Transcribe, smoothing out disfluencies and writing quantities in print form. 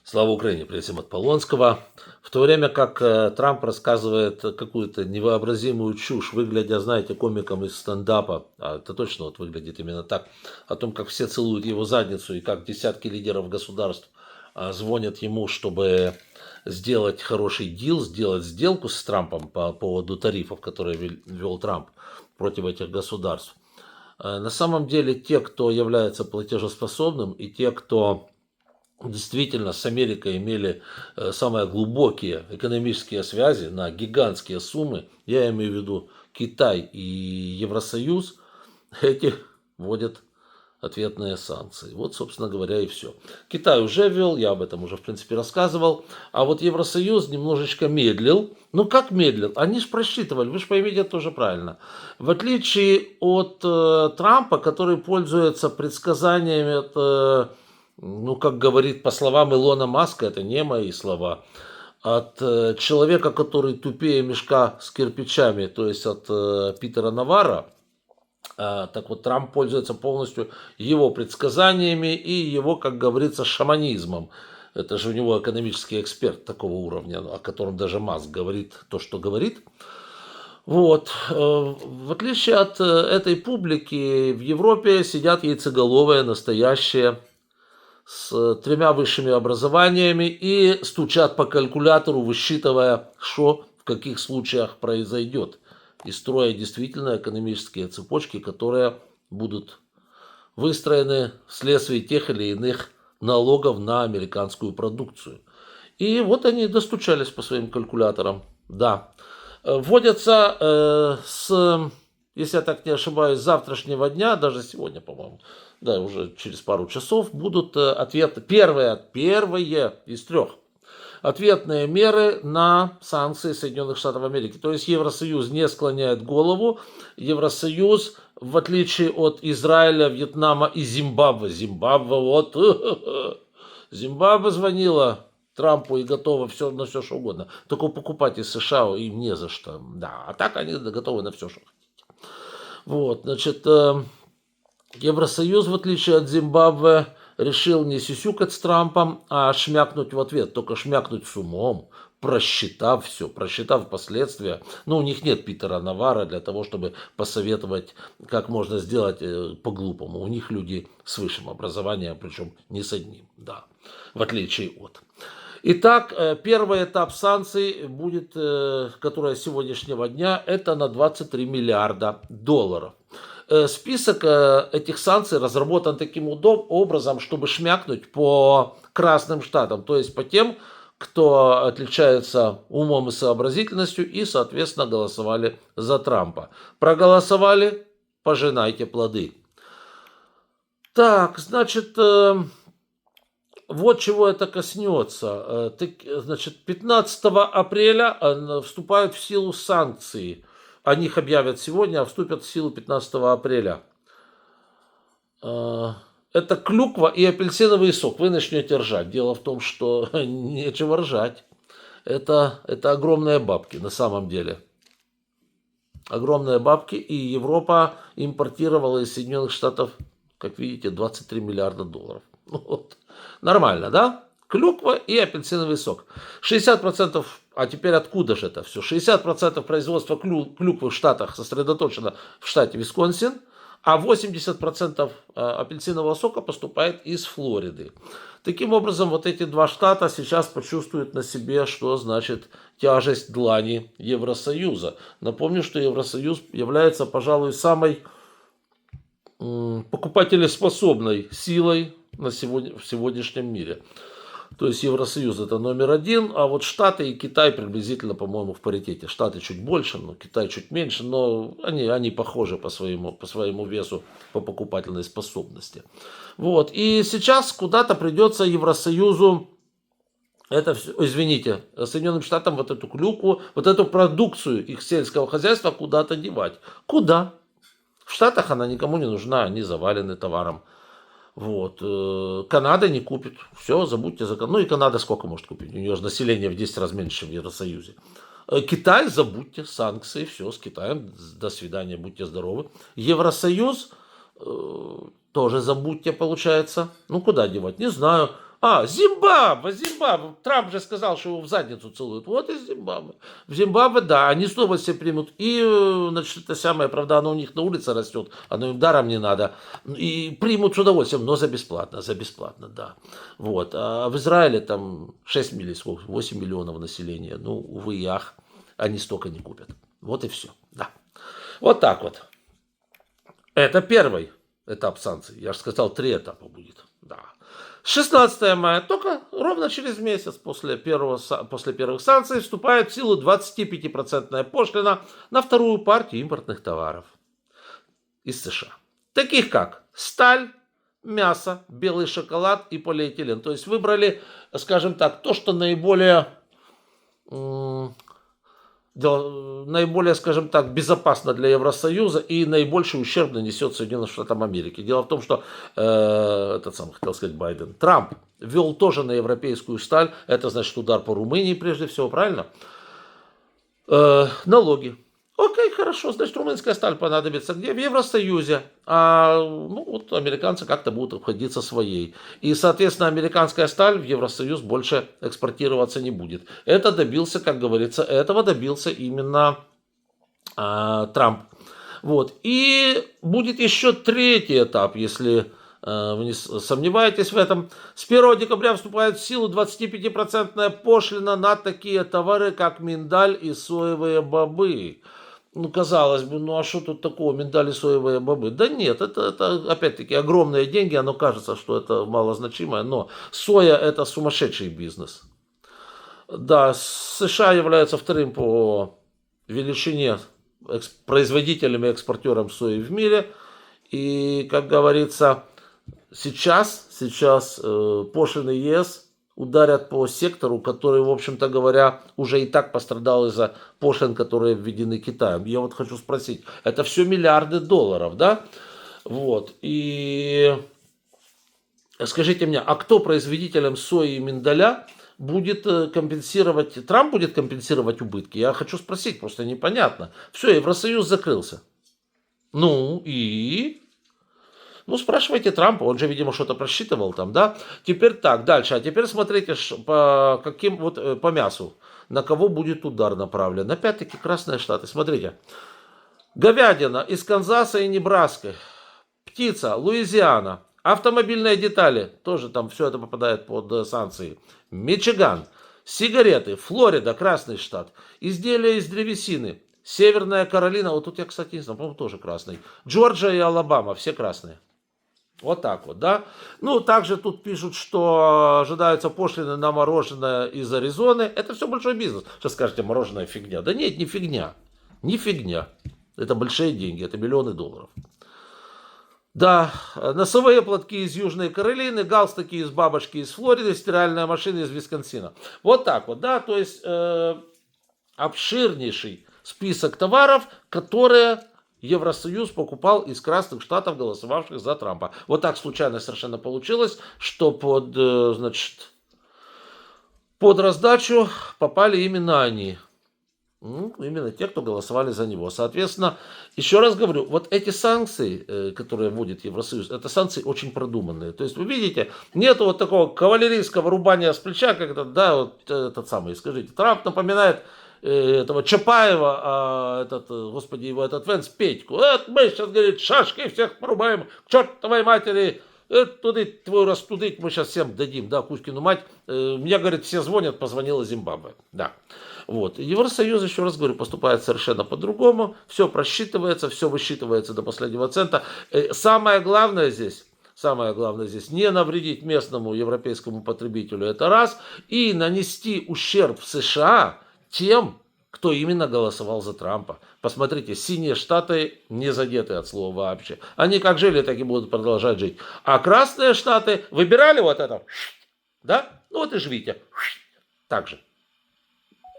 Слава Украине, прежде всем от Полонского. В то время как Трамп рассказывает какую-то невообразимую чушь, выглядя, знаете, комиком из стендапа, а это точно вот выглядит именно так, о том, как все целуют его задницу и как десятки лидеров государств звонят ему, чтобы сделать хороший дил, сделать сделку с Трампом по поводу тарифов, которые ввел Трамп против этих государств. На самом деле те, кто является платежеспособным, и те, кто действительно с Америкой имели самые глубокие экономические связи на гигантские суммы, я имею в виду Китай и Евросоюз, эти вводят ответные санкции. Вот, собственно говоря, и все. Китай уже ввел, я об этом уже, в принципе, рассказывал. А вот Евросоюз немножечко медлил. Ну, как медлил? Они же просчитывали, вы же поймите это тоже правильно. В отличие от Трампа, который пользуется предсказаниями от ну, как говорит по словам Илона Маска, это не мои слова, от человека, который тупее мешка с кирпичами, то есть от Питера Навара. Так вот, Трамп пользуется полностью его предсказаниями и его, как говорится, шаманизмом. Это же у него экономический эксперт такого уровня, о котором даже Маск говорит то, что говорит. Вот. В отличие от этой публики, в Европе сидят яйцеголовые, настоящие, с тремя высшими образованиями и стучат по калькулятору, высчитывая, что в каких случаях произойдет. И строя действительно экономические цепочки, которые будут выстроены вследствие тех или иных налогов на американскую продукцию. И вот они достучались по своим калькуляторам. Да. Вводятся если я так не ошибаюсь, с завтрашнего дня, даже сегодня, по-моему, да, уже через пару часов, будут ответы, первые из трех ответные меры на санкции Соединенных Штатов Америки. То есть Евросоюз не склоняет голову. Евросоюз, в отличие от Израиля, Вьетнама и Зимбабве, Зимбабве звонила Трампу и готова на все, что угодно. Только покупать из США им не за что. Да, а так они готовы на все, что хотите. Вот, значит, Евросоюз, в отличие от Зимбабве, решил не сисюкать с Трампом, а шмякнуть в ответ. Только шмякнуть с умом, просчитав все, просчитав последствия. Но у них нет Питера Навара для того, чтобы посоветовать, как можно сделать по-глупому. У них люди с высшим образованием, причем не с одним, да, в отличие от. Итак, первый этап санкций будет, которая с сегодняшнего дня, это на 23 миллиарда долларов. Список этих санкций разработан таким образом, чтобы шмякнуть по красным штатам, то есть по тем, кто отличается умом и сообразительностью и, соответственно, голосовали за Трампа. Проголосовали, пожинайте плоды. Так, значит, вот чего это коснется. Значит, 15 апреля вступают в силу санкции. О них объявят сегодня, а вступят в силу 15 апреля. Это клюква и апельсиновый сок. Вы начнете ржать. Дело в том, что нечего ржать. Это огромные бабки на самом деле. Огромные бабки. И Европа импортировала из Соединенных Штатов, как видите, 23 миллиарда долларов. Вот. Нормально, да? Клюква и апельсиновый сок. 60%, а теперь откуда же это все? 60% производства клюквы в Штатах сосредоточено в штате Висконсин, а 80% апельсинового сока поступает из Флориды. Таким образом, вот эти два штата сейчас почувствуют на себе, что значит тяжесть длани Евросоюза. Напомню, что Евросоюз является, пожалуй, самой покупателеспособной силой в сегодняшнем мире. То есть Евросоюз это номер один, а вот Штаты и Китай приблизительно, по-моему, в паритете. Штаты чуть больше, но Китай чуть меньше, но они похожи по своему весу, по покупательной способности. Вот. И сейчас куда-то придется Евросоюзу, Соединенным Штатам вот эту клюкву, вот эту продукцию их сельского хозяйства куда-то девать. Куда? В Штатах она никому не нужна, они завалены товаром. Вот. Канада не купит. Все, забудьте за Канаду. Ну и Канада сколько может купить? У нее же население в 10 раз меньше, чем в Евросоюзе. Китай, забудьте, санкции, все, с Китаем, до свидания, будьте здоровы. Евросоюз, тоже забудьте, получается. Ну куда девать, не знаю. Зимбабве. Трамп же сказал, что его в задницу целуют. Вот и Зимбабве. В Зимбабве, да, они снова все примут. И, значит, это самое, правда, оно у них на улице растет, оно им даром не надо. И примут с удовольствием, но за бесплатно, да. Вот. А в Израиле там 6 миллионов, 8 миллионов населения. Ну, увы и ах, они столько не купят. Вот и все, да. Вот так вот. Это первый этап санкций. Я же сказал, 3 этапа будет. Да. 16 мая, только ровно через месяц после первых санкций, вступает в силу 25% пошлина на вторую партию импортных товаров из США. Таких как сталь, мясо, белый шоколад и полиэтилен. То есть выбрали, скажем так, то, что наиболее, скажем так, безопасно для Евросоюза и наибольший ущерб нанесет Соединенным Штатам Америки. Дело в том, что хотел сказать Байден, Трамп ввел тоже на европейскую сталь, это значит удар по Румынии прежде всего, правильно? Налоги. Окей, хорошо, значит, румынская сталь понадобится где? В Евросоюзе. Вот американцы как-то будут обходиться своей. И, соответственно, американская сталь в Евросоюз больше экспортироваться не будет. Этого добился именно Трамп. Вот. И будет еще 3-й этап, если вы не сомневаетесь в этом. С 1 декабря вступает в силу 25% пошлина на такие товары, как миндаль и соевые бобы. Казалось бы, а что тут такого, миндаль и соевые бобы? Да нет, это опять-таки огромные деньги, оно кажется, что это малозначимое, но соя это сумасшедший бизнес. Да, США являются вторым по величине производителем и экспортером сои в мире. И, как говорится, сейчас пошлины ЕС ударят по сектору, который, в общем-то говоря, уже и так пострадал из-за пошлин, которые введены Китаем. Я вот хочу спросить, это все миллиарды долларов, да? Вот. И скажите мне, а кто производителем сои и миндаля будет компенсировать, Трамп будет компенсировать убытки? Я хочу спросить, просто непонятно. Все, Евросоюз закрылся. Спрашивайте Трампа, он же, видимо, что-то просчитывал там, да? Теперь так, дальше. А теперь смотрите, по мясу, на кого будет удар направлен. Опять-таки, Красные Штаты. Смотрите. Говядина из Канзаса и Небраски. Птица, Луизиана. Автомобильные детали, тоже там все это попадает под санкции. Мичиган. Сигареты, Флорида, Красный Штат. Изделия из древесины. Северная Каролина, вот тут я, кстати, не знаю, по-моему, тоже красный. Джорджия и Алабама, все красные. Вот так вот, да. Также тут пишут, что ожидаются пошлины на мороженое из Аризоны. Это все большой бизнес. Сейчас скажете, мороженое фигня. Да нет, не фигня. Не фигня. Это большие деньги, это миллионы долларов. Да, носовые платки из Южной Каролины, галстуки из бабочки из Флориды, стиральная машина из Висконсина. Вот так вот, да, то есть обширнейший список товаров, которые Евросоюз покупал из Красных Штатов, голосовавших за Трампа. Вот так случайно совершенно получилось, что под раздачу попали именно они. Именно те, кто голосовали за него. Соответственно, еще раз говорю, вот эти санкции, которые вводит Евросоюз, это санкции очень продуманные. То есть, вы видите, нет вот такого кавалерийского рубания с плеча, когда, да, вот этот самый, скажите, Трамп напоминает этого Чапаева, этот Венс Петьку. Мы сейчас, говорит, шашки всех порубаем, к чертовой матери, тудыть твою растудыть мы сейчас всем дадим, да, Кузькину мать. Мне, говорит, все звонят, позвонила Зимбабве, да. Вот. Евросоюз, еще раз говорю, поступает совершенно по-другому, все просчитывается, все высчитывается до последнего цента. Самое главное здесь не навредить местному европейскому потребителю, это раз, и нанести ущерб в США тем, кто именно голосовал за Трампа. Посмотрите, синие штаты не задеты от слова вообще. Они как жили, так и будут продолжать жить. А красные штаты выбирали вот это, да? Вот и живите. Так же.